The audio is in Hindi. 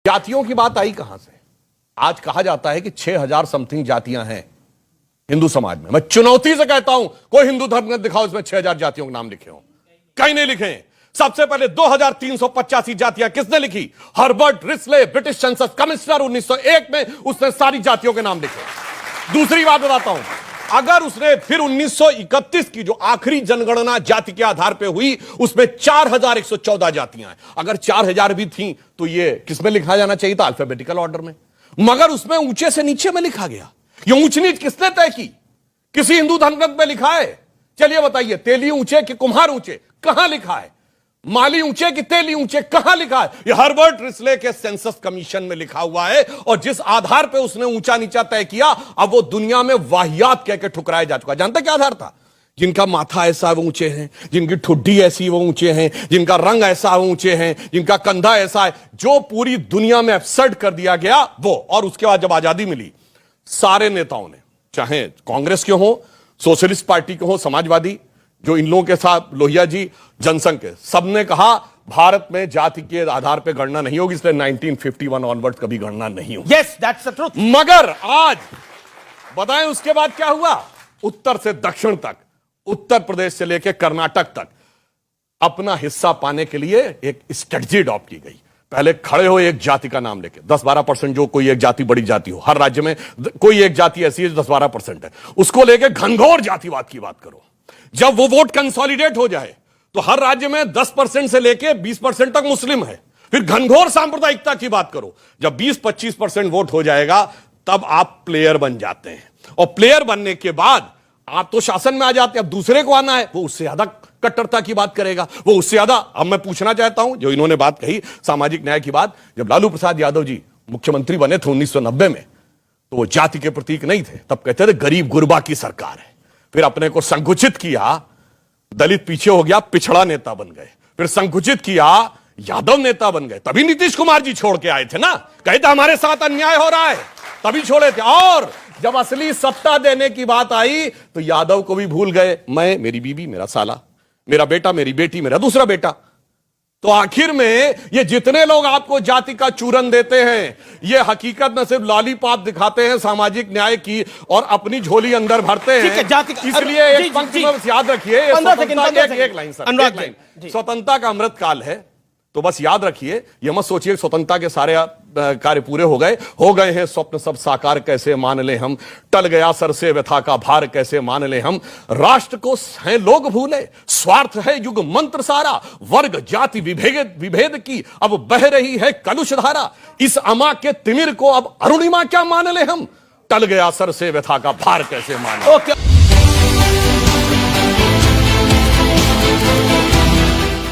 जातियों की बात आई कहां से? आज कहा जाता है कि 6000 समथिंग जातियां हैं हिंदू समाज में। मैं चुनौती से कहता हूं, कोई हिंदू धर्म दिखाओ इसमें 6000 जातियों के नाम लिखे हो। कहीं नहीं लिखे। सबसे पहले 2385 जातियां किसने लिखी? हर्बर्ट रिस्ले, ब्रिटिश संसद कमिश्नर 1901 में उसने सारी जातियों के नाम लिखे। दूसरी बात बताता हूं, अगर उसने फिर 1931 की जो आखिरी जनगणना जाति के आधार पर हुई उसमें 4114 जातियां हैं। अगर 4000 भी थी तो ये किसमें लिखा जाना चाहिए था? अल्फाबेटिकल ऑर्डर में। मगर उसमें ऊंचे से नीचे में लिखा गया। ये ऊंच नीच किसने तय की? किसी हिंदू धर्म ग्रंथ में लिखा है? चलिए बताइए, तेली ऊंचे कि कुम्हार ऊंचे, कहां लिखा है? माली ऊंचे कि तेली ऊंचे, कहां लिखा है? ये हर्बर्ट रिस्ले के सेंसस कमीशन में लिखा हुआ है। और जिस आधार पे उसने ऊंचा नीचा तय किया, अब वो दुनिया में वाहियात कह के ठुकराया जा चुका। जानते क्या आधार था? जिनका माथा ऐसा वो ऊंचे हैं, जिनकी ठुड्डी ऐसी वो ऊंचे हैं, जिनका रंग ऐसा वो ऊंचे हैं, जिनका कंधा ऐसा है, जो पूरी दुनिया में एब्सर्ड कर दिया गया वो। और उसके बाद जब आजादी मिली, सारे नेताओं ने, चाहे कांग्रेस के हो, सोशलिस्ट पार्टी के हो, समाजवादी, जो इन लोगों के साथ लोहिया जी, जनसंघ के, सबने कहा भारत में जाति के आधार पर गणना नहीं होगी, इसलिए 1951 ऑनवर्ड कभी गणना नहीं होगी। Yes, that's the truth. मगर आज बताएं उसके बाद क्या हुआ? उत्तर से दक्षिण तक, उत्तर प्रदेश से लेकर कर्नाटक तक अपना हिस्सा पाने के लिए एक स्ट्रेटजी अडॉप्ट की गई। पहले खड़े हो एक जाति का नाम लेके, 10-12% जो कोई एक जाति बड़ी जाति हो, हर राज्य में कोई एक जाति ऐसी है जो 10-12% है, उसको लेके घनघोर जातिवाद की बात करो। जब वो वोट कंसोलिडेट हो जाए तो हर राज्य में 10% से लेके 20% तक मुस्लिम है, फिर घनघोर सांप्रदायिकता की बात करो। जब 20-25% वोट हो जाएगा तब आप प्लेयर बन जाते हैं, और प्लेयर बनने के बाद आप तो शासन में आ जाते हैं। अब दूसरे को आना है, वो उससे ज्यादा कट्टरता की बात करेगा, वो उससे ज्यादा। अब मैं पूछना चाहता हूं, जो इन्होंने बात कही सामाजिक न्याय की बात, जब लालू प्रसाद यादव जी मुख्यमंत्री बने थे 1990 में, तो वो जाति के प्रतीक नहीं थे। तब कहते थे गरीब गुरबा की सरकार है। फिर अपने को संकुचित किया, दलित पीछे हो गया, पिछड़ा नेता बन गए। फिर संकुचित किया, यादव नेता बन गए। तभी नीतीश कुमार जी छोड़ के आए थे ना, कहते हमारे साथ अन्याय हो रहा है, तभी छोड़े थे। और जब असली सत्ता देने की बात आई तो यादव को भी भूल गए। मैं, मेरी बीबी, मेरा साला, मेरा बेटा, मेरी बेटी, मेरा दूसरा बेटा। तो आखिर में ये जितने लोग आपको जाति का चूरन देते हैं, ये हकीकत में सिर्फ लॉलीपॉप दिखाते हैं सामाजिक न्याय की, और अपनी झोली अंदर भरते हैं। इसलिए एक पंक्ति में याद रखिए, एक लाइन, स्वतंत्रता का अमृत काल है। तो बस याद रखिए, ये मत सोचिए स्वतंत्रता के सारे कार्य पूरे हो गए हैं स्वप्न सब साकार कैसे मान ले हम, टल गया सर से व्यथा का भार कैसे मान ले हम। राष्ट्र को हैं लोग भूले, स्वार्थ है युग मंत्र सारा, वर्ग जाति विभेद की अब बह रही है कलुष धारा। इस अमा के तिमिर को अब अरुणिमा क्या मान ले हम, टल गया सर से व्यथा का भार कैसे मान ले।